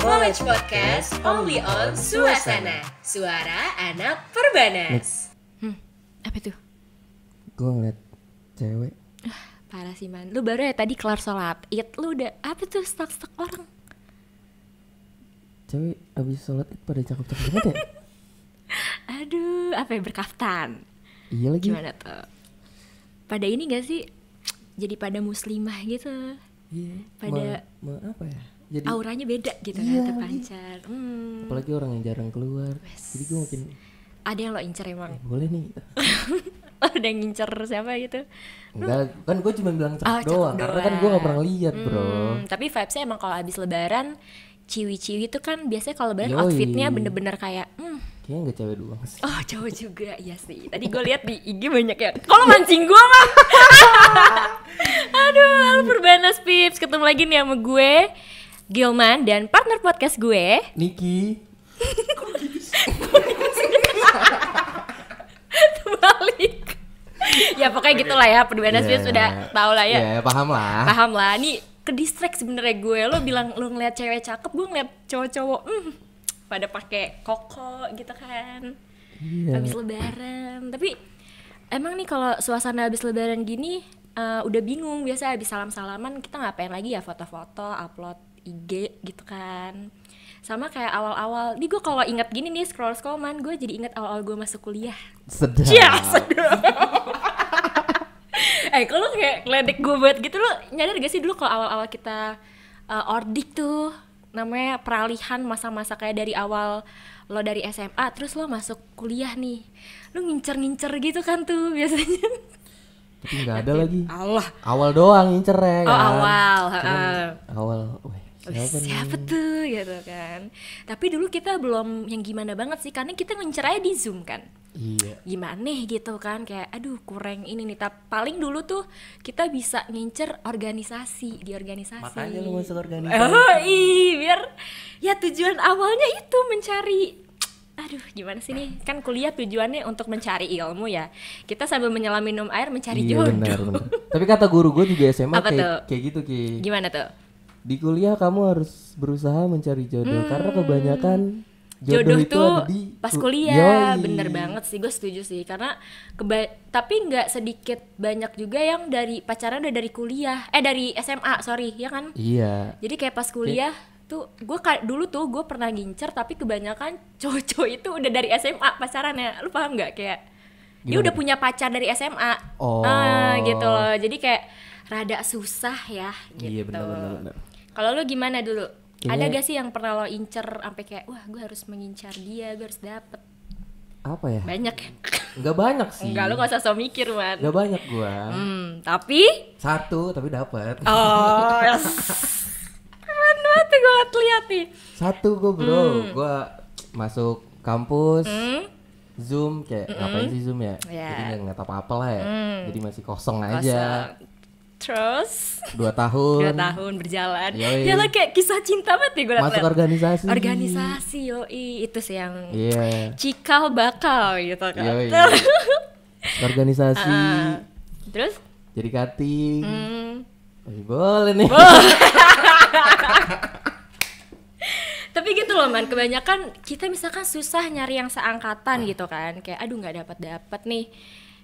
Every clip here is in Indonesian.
College Podcast only on Suasana, suara anak Perbanas. Apa tuh? Gue ngeliat cewek. Parah sih man, lu baru ya tadi kelar sholat id, lu udah apa tuh stok-stok orang? Cewek abis sholat id pada cakep-cakep banget ya? Aduh, apa ya, berkaftan? Iya lagi. Gimana tuh? Pada ini gak sih? Jadi pada muslimah gitu. Iya. Pada apa ya? Jadi auranya beda gitu iya, kan, terpancar. apalagi orang yang jarang keluar. Jadi gue mungkin Ada yang lo incer emang? boleh nih. Lo udah ngincer siapa gitu? Enggak, kan gue cuma bilang cakep cakep doang. Karena kan gue gak pernah lihat bro. Tapi vibesnya emang kalau abis lebaran, ciwi-ciwi tuh kan biasanya kalau lebaran Yoi. outfitnya bener-bener kayak Kayaknya gak cewek doang sih. oh cowok juga, iya sih. Tadi gue lihat di IG banyak ya. Kalau mancing gue mah. Aduh, halo Perbanas Pips, ketemu lagi nih sama gue, Gilman, dan partner podcast gue, Niki. Terbalik. Ya pokoknya gitulah ya, Perbanas Pips sudah tau lah ya. Iya, paham lah. Paham lah. Nih ke distract sebenarnya gue. Lo bilang lo ngeliat cewek cakep, gue ngeliat cowok-cowok pada pakai koko gitu kan. Iya. Habis lebaran. Tapi emang nih kalau suasana habis lebaran gini udah bingung. Biasa habis salam-salaman kita ngapain lagi ya, foto-foto, upload IG gitu kan. Sama kayak awal-awal. Nih gue kalau ingat gini nih scroll-scroll man, gue jadi ingat awal-awal gue masuk kuliah. Sedap. Iya, sedap. Kalau kayak ngeledek gue buat gitu, lo nyadar gak sih dulu kalau awal-awal kita ordik tuh, namanya peralihan masa-masa kayak dari awal lo dari SMA terus lo masuk kuliah nih, lo ngincer-ngincer gitu kan tuh biasanya. Tapi gak ada lagi. Allah. Awal doang ngincer ya kan. Oh awal. Awal. Siapa tuh gitu kan. Tapi dulu kita belum yang gimana banget sih, karena kita ngincer aja di Zoom kan. Iya. Gimana gitu kan, kayak aduh kurang ini nih. Paling dulu tuh kita bisa ngincer organisasi, di organisasi. Makanya lu masuk organisasi. Biar ya tujuan awalnya itu mencari, aduh gimana sih nih, kan kuliah tujuannya untuk mencari ilmu ya. Kita sambil menyelam minum air mencari jodoh. Benar. Tapi kata guru gue juga SMA Apa tuh? kayak gitu Ki. Gimana tuh? Di kuliah kamu harus berusaha mencari jodoh karena kebanyakan jodoh itu tuh ada di pas kuliah. Yoi. Bener banget sih, gue setuju sih. Karena tapi nggak sedikit banyak juga yang dari pacaran udah dari kuliah, dari SMA sorry ya kan. Iya. Jadi kayak pas kuliah tuh gue dulu tuh gue pernah ngincer, tapi kebanyakan cowok-cowok itu udah dari SMA pacarannya. Lu paham nggak, kayak dia Gimana udah tuh? punya pacar dari SMA. Oh. Gitu loh. Jadi kayak rada susah ya gitu. Iya benar. Kalau lu gimana dulu? Kayaknya- Ada gak sih yang pernah lo incer sampai kayak wah gue harus mengincar dia, gue harus dapet? Apa ya? Banyak ya? Enggak banyak sih. Enggak, lu gak usah so mikir man. Enggak banyak gua. Tapi Satu tapi dapat. oh yes. Keren banget gue liat nih. Satu gua bro. Gua masuk kampus. Zoom kayak ngapain sih Zoom ya? Yeah. Jadi nggak tahu apa-apa lah ya. Jadi masih kosong aja. Kosong. Terus 2 tahun. 2 tahun berjalan. Yoi. Ya lah kayak kisah cinta banget nih gue liat. Masuk organisasi. Organisasi yoi, itu sih yang Iya. cikal bakal gitu kan. Yoi. Organisasi. Terus Jadi cutting. Boleh nih. tapi gitu loh man, kebanyakan kita misalkan susah nyari yang seangkatan gitu kan, kayak aduh nggak dapat nih,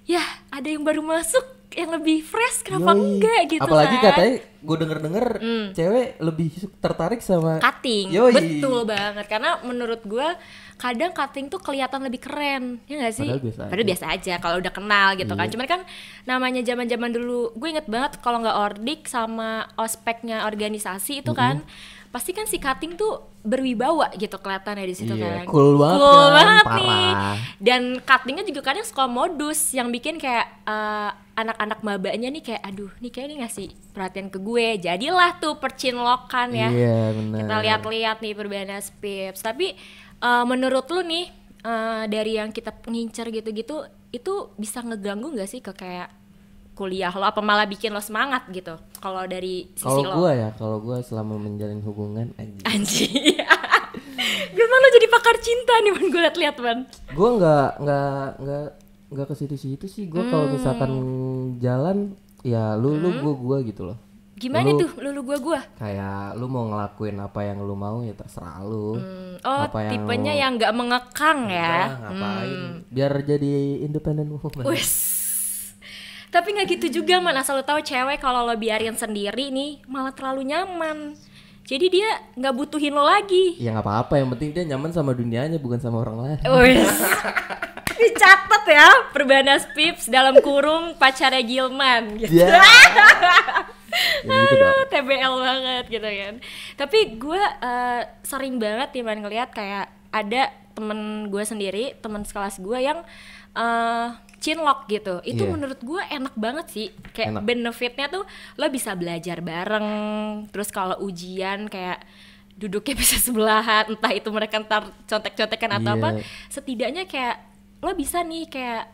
ya ada yang baru masuk yang lebih fresh, kenapa Yoi. enggak gitu. Apalagi kan katanya gue denger cewek lebih tertarik sama cutting. Yoi. Betul banget, karena menurut gue kadang cutting tuh kelihatan lebih keren, ya nggak sih? Padahal biasa aja kalau udah kenal gitu kan. Iya. Cuman kan namanya zaman dulu, gue inget banget kalau nggak ordik sama ospeknya organisasi itu kan, pasti kan si cutting tuh berwibawa gitu kelihatannya di situ Iya, kan. cool banget Cool kan, banget parah. nih. Dan cuttingnya juga kadang suka modus yang bikin kayak anak-anak mabanya nih kayak aduh nih kayak ini ngasih perhatian ke gue. Jadilah tuh percinlokan ya. Iya benar. Kita lihat-lihat nih Perbanas Pips. Tapi menurut lu nih dari yang kita ngincer gitu-gitu itu bisa ngeganggu nggak sih ke kayak kuliah lo, apa malah bikin lo semangat gitu kalau dari sisi lo? Kalau gue selama menjalin hubungan Anjir. Gimana lo jadi pakar cinta nih man, gue liat-liat man. gue nggak ke situ-situ sih. Gue kalau misalkan jalan ya lu gue gitu loh. Gimana tuh lulu gua? Kayak lu mau ngelakuin apa yang lu mau ya terserah lu. Oh, Apa yang tipenya yang nggak mengekang ya. Udah, ngapain? Biar jadi independent woman. Wes. Tapi nggak gitu juga man, asal lo tahu cewek kalau lo biarin sendiri nih malah terlalu nyaman. Jadi dia nggak butuhin lo lagi. Ya nggak apa-apa, yang penting dia nyaman sama dunianya bukan sama orang lain. Wes. Dicatat ya, Perbanas Pips dalam kurung pacarnya Gilman gitu. Ya. Ya gitu dong. Aduh, TBL banget gitu kan. Tapi gue sering banget nih man ngeliat kayak ada temen gue sendiri, temen sekelas gue yang chinlock gitu. Itu Iya. menurut gue enak banget sih. Kayak Enak. benefitnya tuh lo bisa belajar bareng. Terus kalau ujian kayak duduknya bisa sebelahan, entah itu mereka ntar contek-contekan atau Iya. apa. Setidaknya kayak lo bisa nih kayak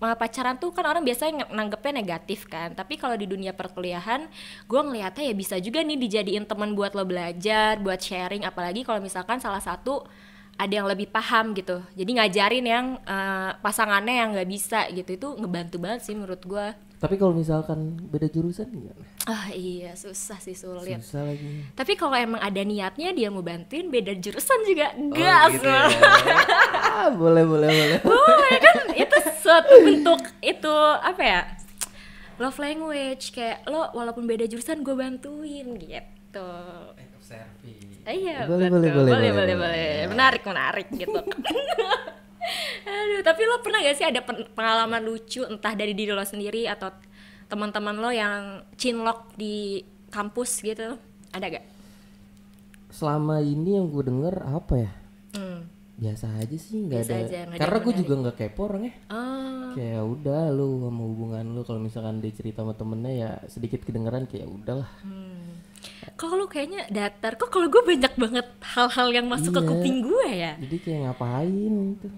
pacaran tuh kan orang biasanya nanggepnya negatif kan, tapi kalau di dunia perkuliahan gue ngelihatnya ya bisa juga nih dijadiin teman buat lo belajar, buat sharing, apalagi kalau misalkan salah satu ada yang lebih paham gitu, jadi ngajarin yang pasangannya yang nggak bisa gitu, itu ngebantu banget sih menurut gue. Tapi kalau misalkan beda jurusan gimana? Iya susah sih, sulit. Susah lagi. Tapi kalau emang ada niatnya dia mau bantuin beda jurusan juga gas gitu ya. Boleh. boleh kan, itu suatu bentuk itu apa ya, love language, kayak lo walaupun beda jurusan gue bantuin gitu. Iya boleh. Menarik gitu. Aduh, tapi lo pernah gak sih ada pengalaman lucu entah dari diri lo sendiri atau teman-teman lo yang chinlock di kampus gitu, ada gak? Selama ini yang gue denger apa ya? Biasa aja sih, nggak Biasa ada. aja, nggak ada Karena yang gue menarik. juga nggak kepo orangnya. Oh, Kayak udah lu sama hubungan lu, kalau misalkan dia cerita sama temennya ya sedikit kedengeran kayak udahlah. kok lo kayaknya datar, kok kalau gue banyak banget hal-hal yang masuk ke Iya. kuping gue ya. Jadi kayak ngapain gitu.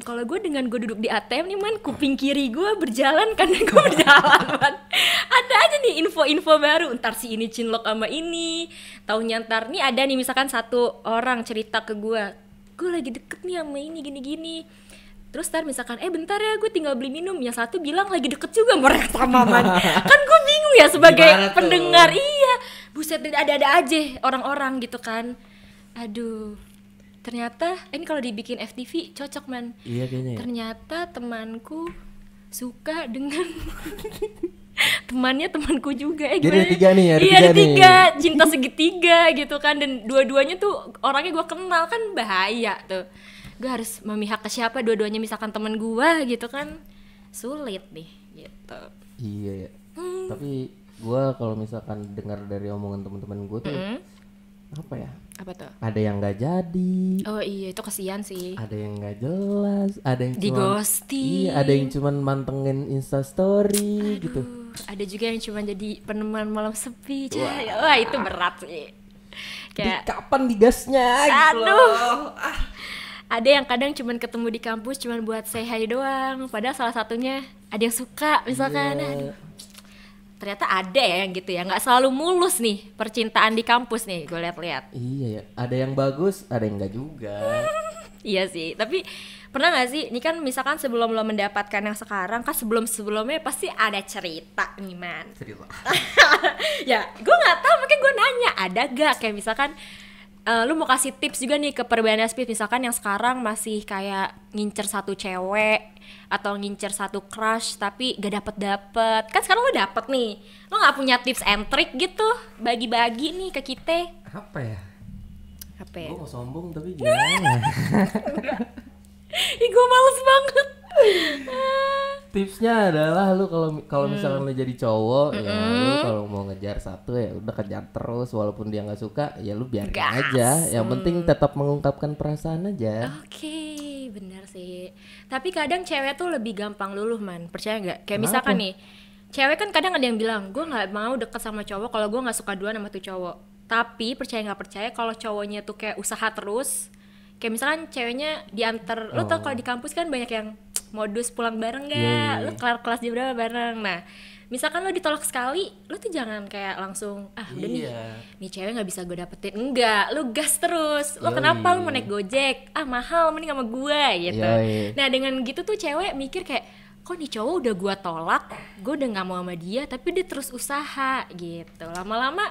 Kalau gue dengan gue duduk di ATM nih man, kuping kiri gue berjalan kanan gue berjalan man. Ada aja nih info-info baru, ntar si ini chinlock sama ini, taunya ntar nih ada nih misalkan satu orang cerita ke gue lagi deket nih sama ini gini-gini. Terus ntar misalkan bentar ya gue tinggal beli minum, yang satu bilang lagi deket juga mereka sama man. Kan gue bingung ya sebagai Gimana tuh? pendengar. Iya, buset, ada-ada aja orang-orang gitu kan. Aduh, ternyata ini kalau dibikin FTV cocok man. Iya kayaknya ya. Ternyata temanku suka dengan temanku juga. Jadi Gimana? ada tiga nih, ada Iya, tiga ada nih. tiga, cinta segitiga gitu kan, dan dua-duanya tuh orangnya gue kenal, kan bahaya tuh. Gue harus memihak ke siapa, dua-duanya misalkan teman gue gitu kan, sulit nih gitu. Iya ya. Tapi gue kalau misalkan dengar dari omongan teman-teman gue tuh apa ya? Apa tuh? Ada yang nggak jadi. Oh iya, itu kasihan sih. Ada yang nggak jelas, ada yang Di cuman, ghosting. iya, ada yang cuman mantengin Instastory gitu. Ada juga yang cuma jadi peneman malam sepi. Wah, itu berat sih. Kayak Kapan digasnya gitu aduh. loh. Ada yang kadang cuman ketemu di kampus cuman buat say hi doang, padahal salah satunya ada yang suka misalkan. Iya. Aduh. Ternyata ada ya yang gitu ya, nggak selalu mulus nih percintaan di kampus nih, gue lihat-lihat. Iya ya, ada yang bagus, ada yang enggak juga. Iya sih, tapi pernah nggak sih, ini kan misalkan sebelum lo mendapatkan yang sekarang, kan sebelumnya pasti ada cerita nih man. Cerita. Ya, gue nggak tahu, makanya gue nanya, ada gak kayak misalkan lu mau kasih tips juga nih ke Perbanas Pips, misalkan yang sekarang masih kayak ngincer satu cewek atau ngincer satu crush tapi gak dapet, kan sekarang lu dapet nih, lu nggak punya tips and trick gitu bagi-bagi nih ke kita? Apa ya? Apa ya? Gue mau sombong tapi gimana? Ih, gue males banget. Tipsnya adalah lu kalau misalkan lu jadi cowok ya lu kalau mau ngejar satu ya udah kejar terus, walaupun dia nggak suka ya lu biarin Gas. aja. Yang penting tetap mengungkapkan perasaan aja. Oke, benar sih. Tapi kadang cewek tuh lebih gampang luluh man, percaya nggak? Kayak Kenapa? misalkan nih, cewek kan kadang ada yang bilang, gue nggak mau deket sama cowok kalau gue nggak suka duluan sama tuh cowok. Tapi percaya nggak percaya, kalau cowoknya tuh kayak usaha terus, kayak misalkan ceweknya diantar, lo tau kalau di kampus kan banyak yang modus pulang bareng gak, Iya. lo kelar kelas jam berapa bareng. Nah, misalkan lo ditolak sekali, lo tuh jangan kayak langsung udah nih cewek nggak bisa gue dapetin, enggak, lo gas terus. Lo Yoi. kenapa lo mau naik Gojek, mahal, mending sama gue gitu. Yoi. Nah dengan gitu tuh cewek mikir kayak, kok nih cowok udah gua tolak, gua udah nggak mau sama dia, tapi dia terus usaha gitu. Lama-lama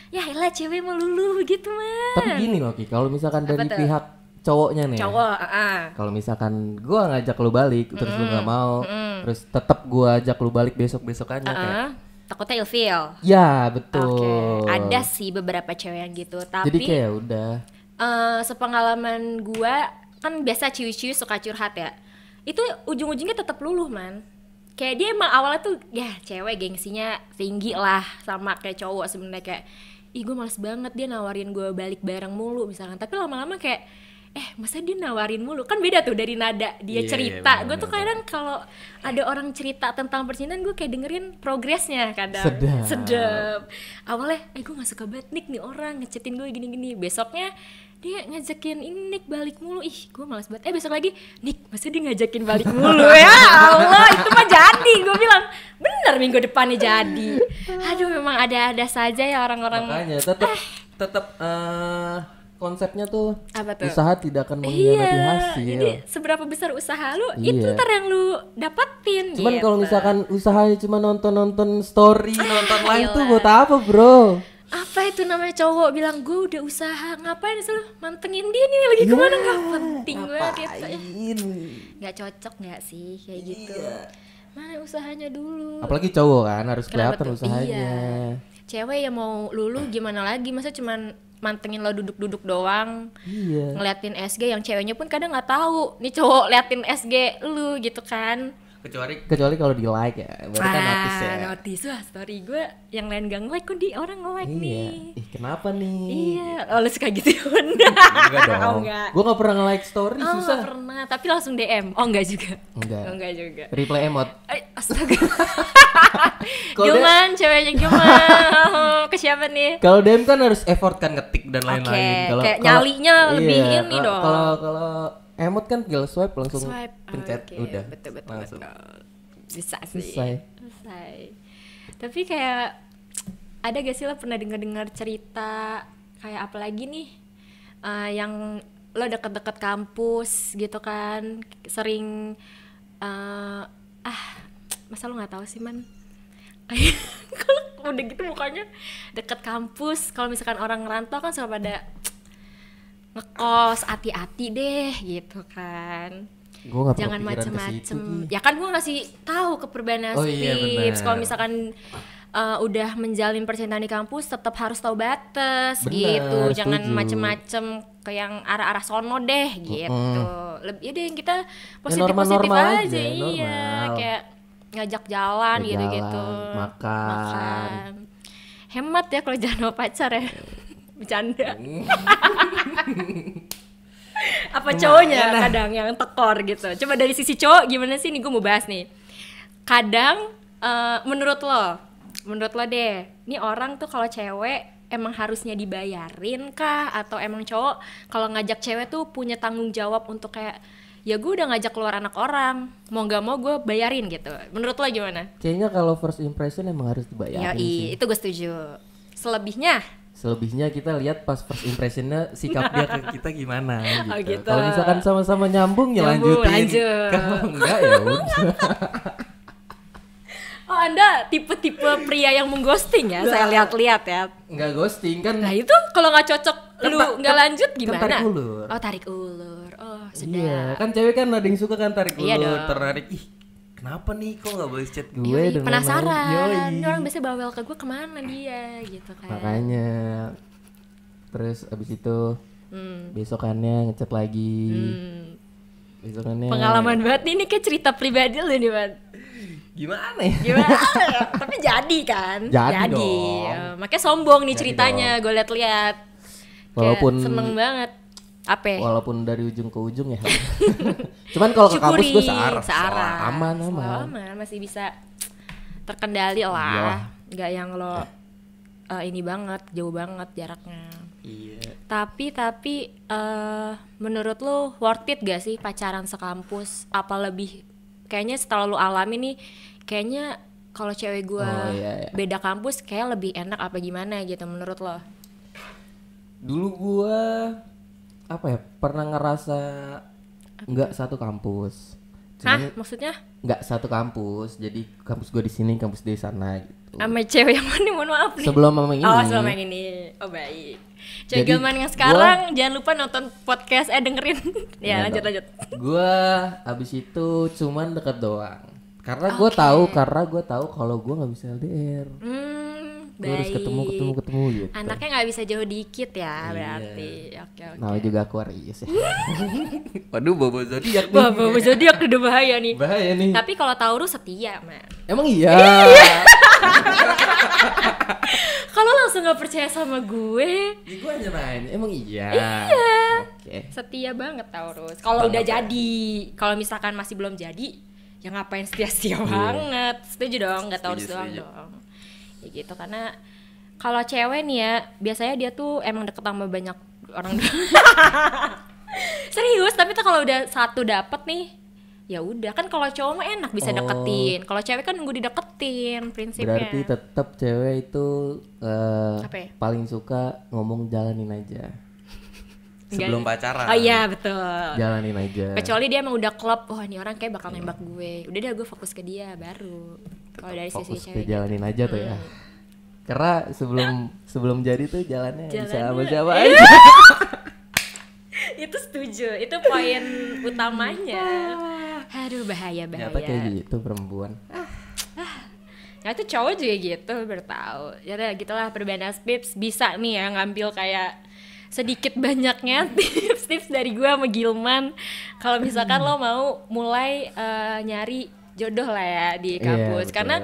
ya elah cewek mau luluh gitu man. Tapi gini loh Ki, kalau misalkan Apa dari tuh? pihak cowoknya nih. Cowok, Kalau misalkan gua ngajak lu balik terus lu nggak mau, terus tetap gua ajak lu balik besok-besokannya kayak takutnya ilfeel. ya betul. Oke, ada sih beberapa cewek yang gitu, tapi Jadi kayak udah. sepengalaman gua kan biasa ciwi-ciwi suka curhat ya. Itu ujung-ujungnya tetap luluh man. Kayak dia emang awalnya tuh ya cewek gengsinya tinggi lah sama kayak cowok sebenarnya kayak ih gue males banget dia nawarin gue balik bareng mulu misalkan. Tapi lama-lama kayak masa dia nawarin mulu, kan beda tuh dari nada dia cerita. Gue tuh kadang kalau ada orang cerita tentang percintaan gue kayak dengerin progresnya kadang sedap. Awalnya gue nggak suka banget nih orang ngechatin gue gini-gini, besoknya dia ngajakin ini Nick balik mulu, ih gue malas banget. Besok lagi Nick masa dia ngajakin balik mulu ya Allah, itu mah jadi. Gue bilang bener minggu depannya jadi. Aduh memang ada saja ya orang-orang. Makanya tetap konsepnya tuh, Apa tuh? usaha tidak akan mengkhianati hasil. Jadi seberapa besar usaha lu, Iya. itu ntar yang lu dapetin. Cuman gitu. kalau misalkan usahanya cuma nonton story, nonton live tuh gila. buat apa bro? apa itu namanya cowok bilang gue udah usaha, ngapain sih lu mantengin dia nih lagi kemana, nggak penting banget gitu. Ngapain? Nggak cocok nggak sih kayak gitu. Mana usahanya dulu. Apalagi cowok kan harus Kenapa kelihatan tuh? usahanya. Iya. Cewek yang mau lulu gimana lagi, masa cuman mantengin lo duduk-duduk doang, Iya. ngeliatin SG yang ceweknya pun kadang nggak tahu nih cowok liatin SG lu gitu kan. Kecuali kalau di like ya, berarti kan notice ya. Notice, wah story gue yang lain gak nge-like kok di orang nge-like Iya. nih. Kenapa nih? Iya, lu suka gitu Yun? Enggak dong. Oh, enggak. Gue gak pernah nge-like story, Oh, susah. nggak pernah, tapi langsung DM. Oh, enggak juga. Enggak. Oh, enggak juga. Reply emot. Astaga. Kalau Gimana ceweknya gimana? Ke siapa nih? Kalau DM kan harus effort kan ngetik dan lain-lain. Oke, kayak nyalinya lebih ini dong. Kalau emot kan tinggal swipe langsung Swipe. pencet Oke, udah. Betul. Langsung. Bisa sih. Selesai. Tapi kayak ada gak sih lo pernah dengar cerita kayak apa lagi nih yang lo deket-deket kampus gitu kan, sering masa lo nggak tahu sih man, kayak kalau udah gitu mukanya deket kampus, kalau misalkan orang ngerantau kan suka pada ngekos, hati-hati deh gitu kan. Gua gak Jangan pernah pikiran ke macem-macem. situ, Ya kan gue ngasih tahu ke Perbanas Oh iya, tips. benar. Kalau misalkan udah menjalin percintaan di kampus, tetap harus tahu batas Benar, gitu. Jangan setuju. macem-macem ke yang arah-arah sono deh gitu. Lebih ya deh yang kita positif normal-normal aja. aja, Iya, normal. kayak ngajak jalan Ngajak gitu-gitu. jalan, makan. Hemat ya kalau jangan sama pacar ya. Bercanda. Apa cowoknya kadang yang tekor gitu. Coba dari sisi cowok gimana sih nih, gue mau bahas nih. Kadang menurut lo deh, nih orang tuh kalau cewek emang harusnya dibayarin kah, atau emang cowok kalau ngajak cewek tuh punya tanggung jawab untuk kayak ya gue udah ngajak keluar anak orang, mau nggak mau gue bayarin gitu. Menurut lo gimana? Kayaknya kalau first impression emang harus dibayarin sih. Itu gue setuju. Selebihnya kita lihat pas first impressionnya sikap dia ke kita gimana gitu. Oh, gitu. Kalau misalkan sama-sama nyambung ya Nyambung, lanjutin. lanjut. Kalau enggak ya udah. Oh, Anda tipe-tipe pria yang mengghosting ya? Saya lihat-lihat ya. Enggak ghosting kan. Nah itu kalau nggak cocok lu nggak lanjut gimana? tarik ulur. Oh, tarik ulur. Oh, sedap. Iya, kan cewek kan ada yang suka kan tarik ulur, Iya dong. tertarik. Ih, kenapa nih kok nggak balas chat gue Yoi, dan penasaran. lain-lain. Ini Yoi. orang biasanya bawel ke gue kemana dia gitu kan. Makanya terus abis itu besokannya ngechat lagi. Besokannya Pengalaman banget nih, ini kayak cerita pribadi lu nih, Man. gimana ya? Gimana ya? Tapi jadi kan? Jadi dong. Makanya sombong nih Jadi ceritanya, gue liat-liat. Walaupun- Kayak seneng banget. Apa? Walaupun dari ujung ke ujung ya. Cuman kalau ke kampus gue Syukuri, searah. Aman. aman, masih bisa terkendali lah. Iyalah. Nggak yang lo ini banget, jauh banget jaraknya. Iya. Tapi menurut lo worth it gak sih pacaran sekampus? Apa lebih kayaknya setelah lo alami nih, kayaknya kalau cewek gue iya. beda kampus kayak lebih enak apa gimana gitu menurut lo? Dulu gue pernah ngerasa nggak satu kampus. Cuman maksudnya? nggak satu kampus, jadi kampus gue di sini, kampus dia di sana gitu. Sama cewek yang mana, mohon maaf nih. Sebelum sama ini. Oh, sebelum yang ini. Oh, baik. Cewek Jadi, Gilman yang sekarang jangan lupa nonton podcast, dengerin. Ya, Iya lanjut. Gue abis itu cuman deket doang. Karena gue tahu kalau gue nggak bisa LDR. Gue harus ketemu gitu. Anaknya nggak bisa jauh dikit ya, berarti. Oke. Nah, juga Aquarius ya. Waduh, bobo zodiak nih. Bobo zodiak udah bahaya nih. Bahaya nih. Tapi kalau Taurus setia, man. Emang iya. Kalau langsung nggak percaya sama gue, Ya, gue aja nanya, emang iya. Oke. setia banget Taurus. Kalau udah jadi, kalau misalkan masih belum jadi, ya ngapain setia-setia banget. Setuju dong, nggak Taurus doang dong. Ya gitu, karena kalau cewek nih ya, biasanya dia tuh emang deket sama banyak orang. Serius, tapi tuh kalau udah satu dapet nih, ya udah. Kan kalau cowok mah enak bisa deketin. Kalau cewek kan nunggu dideketin prinsipnya. Berarti tetap cewek itu Apa ya? paling suka ngomong jalanin aja. Sebelum pacaran. Oh iya, betul. Jalanin aja. Kecuali dia emang udah klop, wah ini orang kayak bakal nembak gue. Udah deh, gue fokus ke dia baru. Kalau dari sisi Fokus cewek ke jalanin aja tuh ya. Karena sebelum jadi tuh jalannya bisa Jalannya. sama siapa aja. Itu setuju, itu poin utamanya. Aduh, bahaya. Ternyata kayak gitu perempuan. Nah itu cowok juga gitu, bertahu. Ya udah gitulah, Perbanas Pips bisa nih ya ngambil kayak sedikit banyaknya tips-tips dari gue sama Gilman. Kalau misalkan lo mau mulai nyari jodoh lah ya di kampus. betul. Karena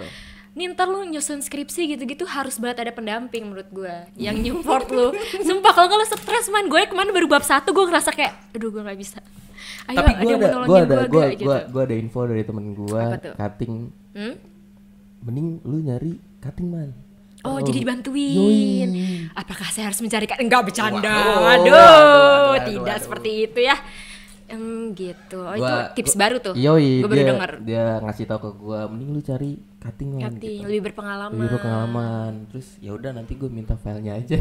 nih ntar lo nyusun skripsi gitu-gitu harus banget ada pendamping menurut gue yang nyupport lo. Sumpah kalau lo stres man, gue kemana baru bab 1 gue ngerasa kayak aduh gue nggak bisa. Ayo, Tapi ada yang mau nolongin gue gitu. gue ada info dari temen gue, Apa tuh? cutting. Mending lu nyari cutting man. Oh, jadi dibantuin. Yoi. Apakah saya harus mencari enggak bercanda. Waduh, Aduh, waduh, tidak waduh. seperti itu ya. Gitu. Oh, itu tips baru tuh. Yoi, Gue baru denger. dia ngasih tau ke gue, mending lu cari cutting man. Cutting, Gitu. lebih berpengalaman. Lebih berpengalaman. Terus ya udah nanti gue minta filenya aja.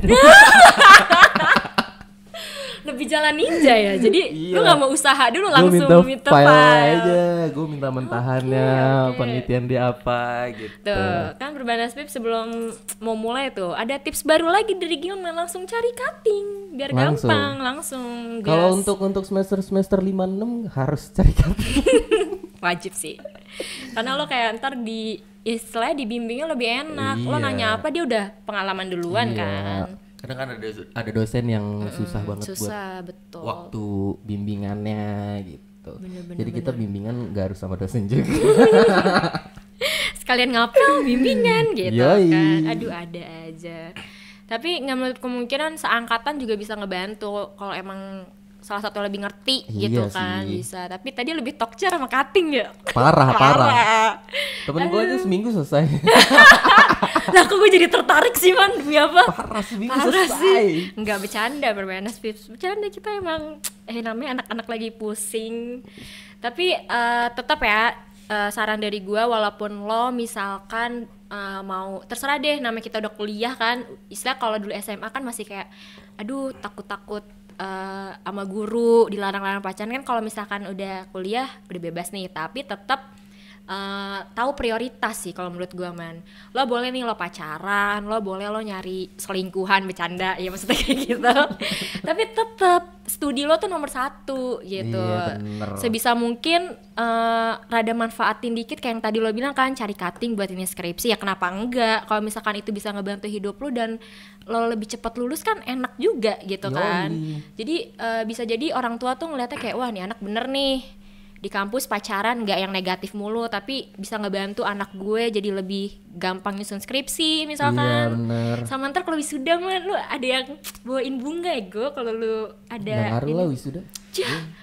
Lebih jalan ninja ya. Jadi Iya. lu nggak mau usaha dulu, Gue langsung minta file. aja, gue minta mentahannya, oke. penelitian dia apa gitu. Tuh, kan Perbanas Pips sebelum mau mulai tuh ada tips baru lagi dari Gilman, langsung cari cutting biar Langsung. gampang, langsung Kalau gas. untuk semester 5-6 harus cari cutting. Wajib sih, karena lo kayak ntar di istilahnya dibimbingnya lebih enak. Lo Iya. nanya apa dia udah pengalaman duluan kan. Kadang kan ada dosen yang susah banget buat Susah, betul. waktu bimbingannya gitu. Bener, Jadi kita bimbingan gak harus sama dosen juga. Sekalian ngapel bimbingan gitu Yoi. kan. Aduh, ada aja. Tapi nggak menutup kemungkinan seangkatan juga bisa ngebantu kalau emang salah satu lebih ngerti Iya gitu kan, sih. bisa. Tapi tadi lebih tokcer sama cutting ya. Parah. Temen gue aja seminggu selesai. Lah kok gue jadi tertarik sih man, demi apa? Parah seminggu Parah selesai. sih. Enggak bercanda, Perbanas Pips. Bercanda, kita emang namanya anak-anak lagi pusing. Tapi tetap ya, saran dari gua, walaupun lo misalkan mau, terserah deh, namanya kita udah kuliah kan. Istilah kalau dulu SMA kan masih kayak aduh takut-takut sama guru, dilarang-larang pacaran kan. Kalau misalkan udah kuliah udah bebas nih, tapi tetap tahu prioritas sih kalau menurut gua man. Lo boleh nih lo pacaran, lo boleh lo nyari selingkuhan, bercanda ya maksudnya kayak gitu. Tapi tetap studi lo tuh nomor 1 gitu. Iya, bener. Sebisa mungkin rada manfaatin dikit kayak yang tadi lo bilang kan, cari cutting buat ini skripsi, ya kenapa enggak? Kalau misalkan itu bisa ngebantu hidup lo dan lo lebih cepat lulus kan enak juga gitu kan. Jadi bisa jadi orang tua tuh ngeliatnya kayak wah nih anak bener nih di kampus pacaran, nggak yang negatif mulu, tapi bisa ngebantu anak gue jadi lebih gampang nyusun skripsi misalkan. Iya bener. Sama ntar kalau wisuda mah lu ada yang bawain bunga ya gue, kalau lu ada Nggak ngaruh lah wisuda.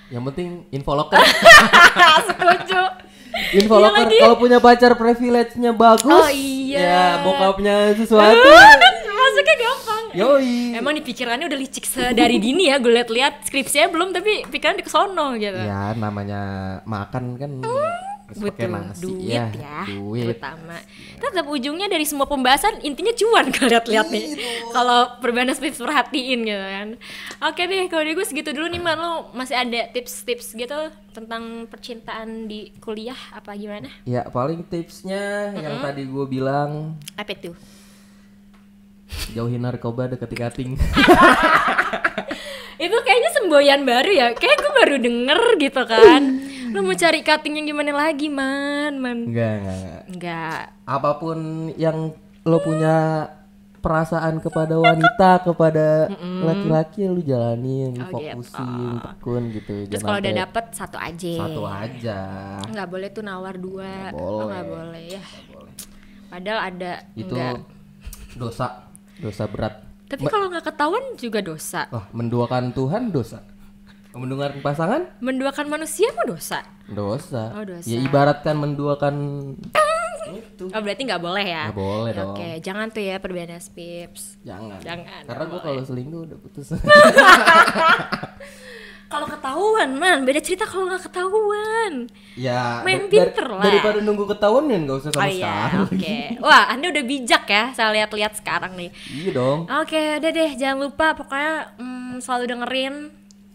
Yang penting info loker. setuju. Info Iya loker lagi. kalau punya pacar privilege-nya bagus. Oh iya. Ya bokapnya sesuatu. Masuknya gampang. Yoi. Emang di pikirannya udah licik sedari dini ya, gue liat-liat skripsinya belum tapi pikiran di kesono gitu. Ya namanya makan kan Harus pakai butuh nasi, duit ya, duit. terutama. Tetap ujungnya dari semua pembahasan intinya cuan kalau lihat-lihat nih. Kalau Perbanas Pips perhatiin gitu kan. Oke deh, kalau dari gue segitu dulu nih Man. Lo masih ada tips-tips gitu tentang percintaan di kuliah apa gimana? Ya paling tipsnya yang tadi gue bilang, Apa tuh? jauhin narkoba, deketi cutting. Itu kayaknya semboyan baru ya. Kayak gue baru denger gitu kan. Lo mau cari cutting yang gimana lagi, Man? Enggak. Apapun yang lo punya perasaan kepada wanita, kepada laki-laki, lu jalanin, Oh, fokusin, tekun gitu. Terus Jangan kalau udah sampai dapet satu aja. satu aja. Nggak boleh tuh nawar dua. Nggak boleh. Oh, nggak boleh ya. Padahal ada Itu enggak. dosa berat. Tapi kalau nggak ketahuan juga dosa. Wah, menduakan Tuhan dosa. Menduakan pasangan Menduakan manusia mah dosa. dosa. Oh, dosa. Ya ibaratkan menduakan itu. Oh, berarti nggak boleh ya? Nggak boleh Ya, dong. Oke, jangan tuh ya Perbanas Pips. Jangan. Jangan, Karena nggak gue kalau selingkuh udah putus. Kalau ketahuan, Man, beda cerita kalau nggak ketahuan. Ya Main pinter lah. daripada nunggu ketahuan ya nggak usah sama Oh iya, sekali. oke. Wah, Anda udah bijak ya, saya lihat-lihat sekarang nih. Iya dong. Oke, udah deh, jangan lupa pokoknya selalu dengerin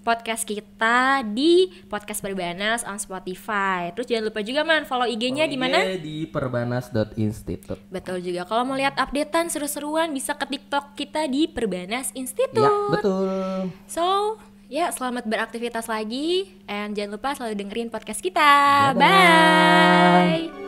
podcast kita di Podcast Perbanas on Spotify. Terus jangan lupa juga Man, follow IG-nya di mana? Di perbanas.institute. Betul juga. Kalau mau lihat updatean seru-seruan bisa ke TikTok kita di Perbanas Institute. Ya, betul. So, ya selamat beraktivitas lagi and jangan lupa selalu dengerin podcast kita. Dadah. Bye.